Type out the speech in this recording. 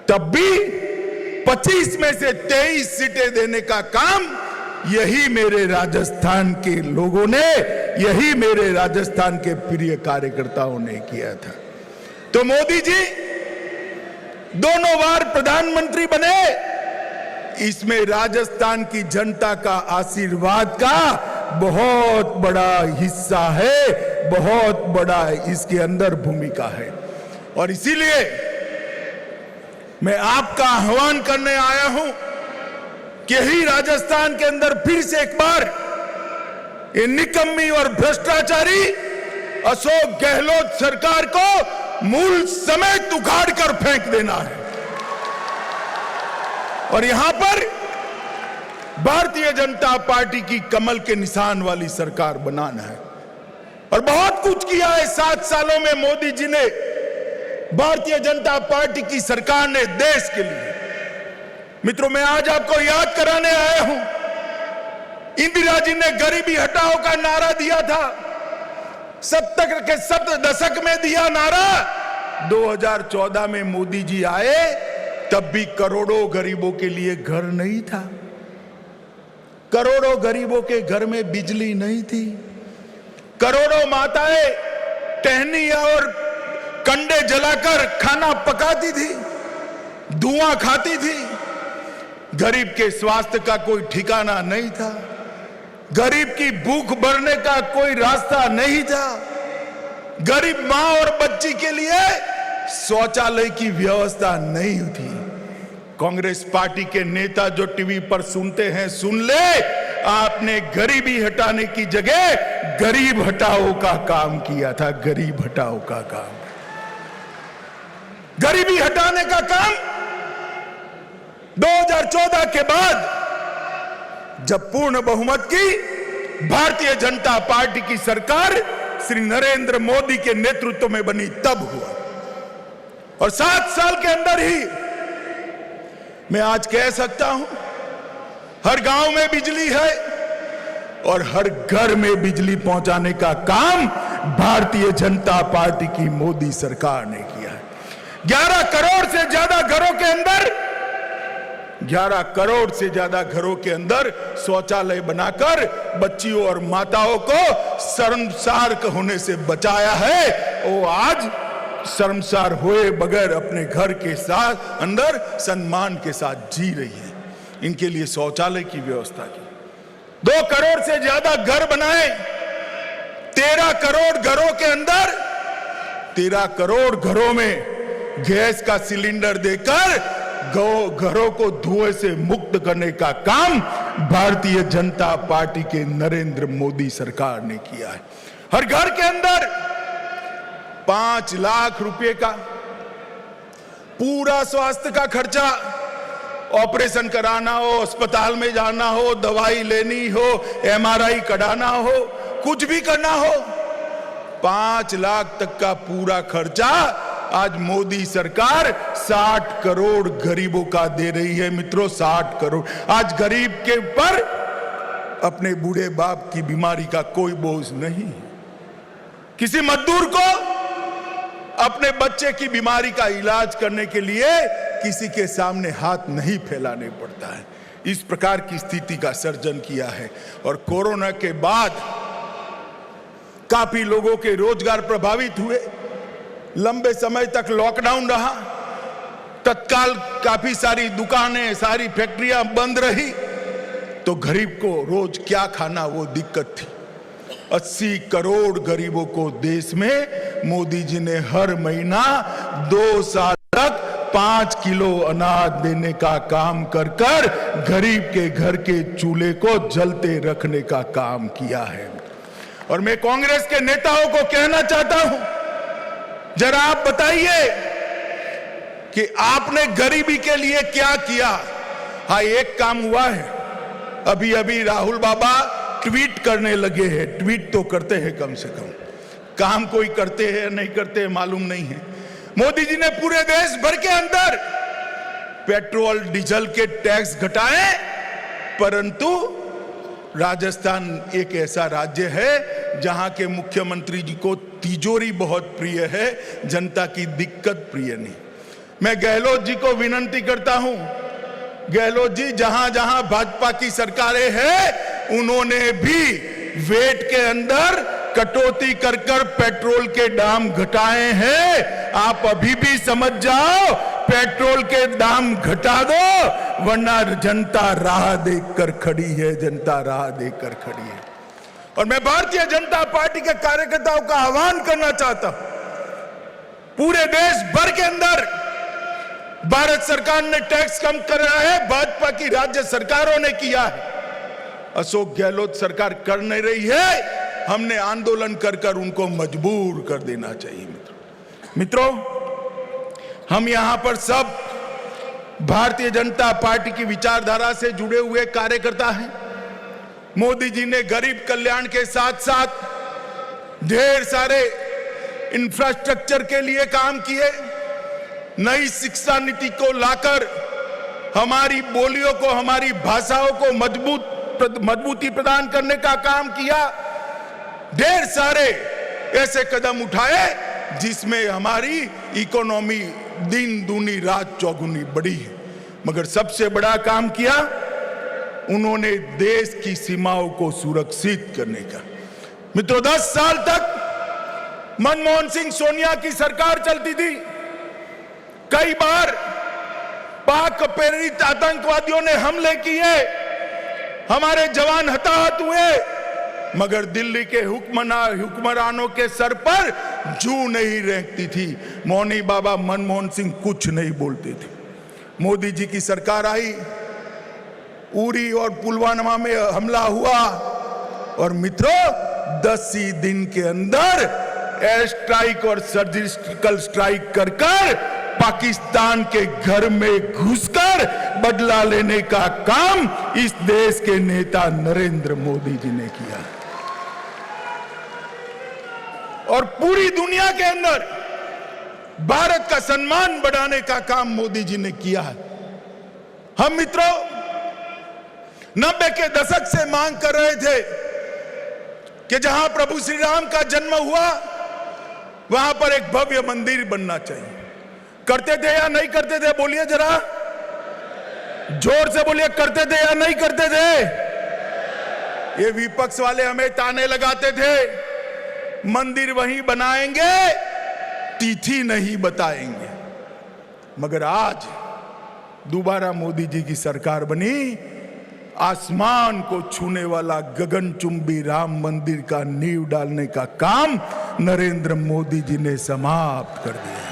तब भी 25 में से 23 सीटें देने का काम यही मेरे राजस्थान के लोगों ने, यही मेरे राजस्थान के प्रिय कार्यकर्ताओं ने किया था। तो मोदी जी दोनों बार प्रधानमंत्री बने, इसमें राजस्थान की जनता का आशीर्वाद का बहुत बड़ा हिस्सा है, बहुत बड़ा इसके अंदर भूमिका है। और इसीलिए मैं आपका आह्वान करने आया हूं कि यही राजस्थान के अंदर फिर से एक बार ये निकम्मी और भ्रष्टाचारी अशोक गहलोत सरकार को मूल समेत उखाड़ कर फेंक देना है और यहां पर भारतीय जनता पार्टी की कमल के निशान वाली सरकार बनाना है। और बहुत कुछ किया है 7 सालों में मोदी जी ने, भारतीय जनता पार्टी की सरकार ने देश के लिए। मित्रों, मैं आज आपको याद कराने आया हूं, इंदिरा जी ने गरीबी हटाओ का नारा दिया था, 70 के दशक में दिया नारा। 2014 में मोदी जी आए, तब भी करोड़ों गरीबों के लिए घर नहीं था, करोड़ों गरीबों के घर में बिजली नहीं थी, करोड़ों माताएं टहनी और कंडे जलाकर खाना पकाती थी, धुआं खाती थी। गरीब के स्वास्थ्य का कोई ठिकाना नहीं था, गरीब की भूख भरने का कोई रास्ता नहीं था, गरीब मां और बच्ची के लिए शौचालय की व्यवस्था नहीं थी। कांग्रेस पार्टी के नेता जो टीवी पर सुनते हैं सुन ले, आपने गरीबी हटाने की जगह गरीब हटाओ का काम किया था, गरीब हटाओ का काम, गरीबी हटाने का काम 2014 के बाद जब पूर्ण बहुमत की भारतीय जनता पार्टी की सरकार श्री नरेंद्र मोदी के नेतृत्व में बनी तब हुआ। और 7 साल के अंदर ही मैं आज कह सकता हूं, हर गांव में बिजली है और हर घर में बिजली पहुंचाने का काम भारतीय जनता पार्टी की मोदी सरकार ने किया है। 11 करोड़ से ज्यादा घरों के अंदर 11 करोड़ से ज्यादा घरों के अंदर शौचालय बनाकर बच्चियों और माताओं को शर्मसार होने से बचाया है। वो आज शर्मसार हुए बगैर अपने घर के साथ अंदर सम्मान के साथ जी रही है। इनके लिए शौचालय की व्यवस्था की, 2 करोड़ से ज्यादा घर बनाए, 13 करोड़ घरों के अंदर 13 करोड़ घरों में गैस का सिलेंडर देकर घरों को धुएं से मुक्त करने का काम भारतीय जनता पार्टी के नरेंद्र मोदी सरकार ने किया है। हर घर के अंदर 5 लाख रुपए का पूरा स्वास्थ्य का खर्चा, ऑपरेशन कराना हो, अस्पताल में जाना हो, दवाई लेनी हो, MRI कराना हो, कुछ भी करना हो, 5 लाख तक का पूरा खर्चा आज मोदी सरकार 60 करोड़ गरीबों का दे रही है। मित्रों, 60 करोड़। आज गरीब के ऊपर अपने बूढ़े बाप की बीमारी का कोई बोझ नहीं, किसी मजदूर को अपने बच्चे की बीमारी का इलाज करने के लिए किसी के सामने हाथ नहीं फैलाने पड़ता है। इस प्रकार की स्थिति का सर्जन किया है। और कोरोना के बाद काफी लोगों के रोजगार प्रभावित हुए, लंबे समय तक लॉकडाउन रहा, तत्काल काफी सारी दुकानें, सारी फैक्ट्रियां बंद रही, तो गरीब को रोज क्या खाना वो दिक्कत थी। 80 करोड़ गरीबों को देश में मोदी जी ने हर महीना 2 साल तक 5 किलो अनाज देने का काम कर कर गरीब के घर के चूल्हे को जलते रखने का काम किया है। और मैं कांग्रेस के नेताओं को कहना चाहता हूं, जरा आप बताइए कि आपने गरीबी के लिए क्या किया। हाँ, एक काम हुआ है, अभी अभी राहुल बाबा ट्वीट करने लगे हैं, ट्वीट तो करते हैं कम से कम, काम कोई करते हैं नहीं करते हैं मालूम नहीं है। मोदी जी ने पूरे देश भर के अंदर पेट्रोल डीजल के टैक्स घटाए, परंतु राजस्थान एक ऐसा राज्य है जहां के मुख्यमंत्री जी को तिजोरी बहुत प्रिय है, जनता की दिक्कत प्रिय नहीं। मैं गहलोत जी को विनती करता हूं, गहलोत जी जहां जहां भाजपा की सरकारें हैं उन्होंने भी वेट के अंदर कटौती कर कर पेट्रोल के दाम घटाए हैं। आप अभी भी समझ जाओ, पेट्रोल के दाम घटा दो, वरना जनता राह देखकर खड़ी है, जनता राह देखकर खड़ी है। और मैं भारतीय जनता पार्टी के कार्यकर्ताओं का आह्वान करना चाहता हूं, पूरे देश भर के अंदर भारत सरकार ने टैक्स कम करा है, भाजपा की राज्य सरकारों ने किया है, अशोक गहलोत सरकार कर नहीं रही है। हमने आंदोलन कर कर उनको मजबूर कर देना चाहिए। मित्रों, हम यहां पर सब भारतीय जनता पार्टी की विचारधारा से जुड़े हुए कार्यकर्ता हैं। मोदी जी ने गरीब कल्याण के साथ साथ ढेर सारे इंफ्रास्ट्रक्चर के लिए काम किए, नई शिक्षा नीति को लाकर हमारी बोलियों को, हमारी भाषाओं को मजबूती प्रदान करने का काम किया। ढेर सारे ऐसे कदम उठाए जिसमें हमारी इकोनॉमी दिन दूनी रात चौगुनी बढ़ी है। मगर सबसे बड़ा काम किया उन्होंने देश की सीमाओं को सुरक्षित करने का। मित्रों, 10 साल तक मनमोहन सिंह सोनिया की सरकार चलती थी। कई बार पाक प्रेरित आतंकवादियों ने हमले किए, हमारे जवान हताहत हुए, मगर दिल्ली के हुक्मरानों के सर पर जू नहीं रेंगती थी। मौनी बाबा मनमोहन सिंह कुछ नहीं बोलते थे। मोदी जी की सरकार आई, उरी और पुलवामा में हमला हुआ और मित्रों 10 ही दिन के अंदर एयर स्ट्राइक और सर्जिकल स्ट्राइक कर पाकिस्तान के घर में घुसकर बदला लेने का काम इस देश के नेता नरेंद्र मोदी जी ने किया। और पूरी दुनिया के अंदर भारत का सम्मान बढ़ाने का काम मोदी जी ने किया है। हम मित्रों 90 के दशक से मांग कर रहे थे कि जहां प्रभु श्री राम का जन्म हुआ वहां पर एक भव्य मंदिर बनना चाहिए। करते थे या नहीं करते थे? बोलिए जरा, जोर से बोलिए, करते थे या नहीं करते थे? ये विपक्ष वाले हमें ताने लगाते थे, मंदिर वहीं बनाएंगे, तिथि नहीं बताएंगे। मगर आज दोबारा मोदी जी की सरकार बनी, आसमान को छूने वाला गगनचुंबी राम मंदिर का नींव डालने का काम नरेंद्र मोदी जी ने समाप्त कर दिया।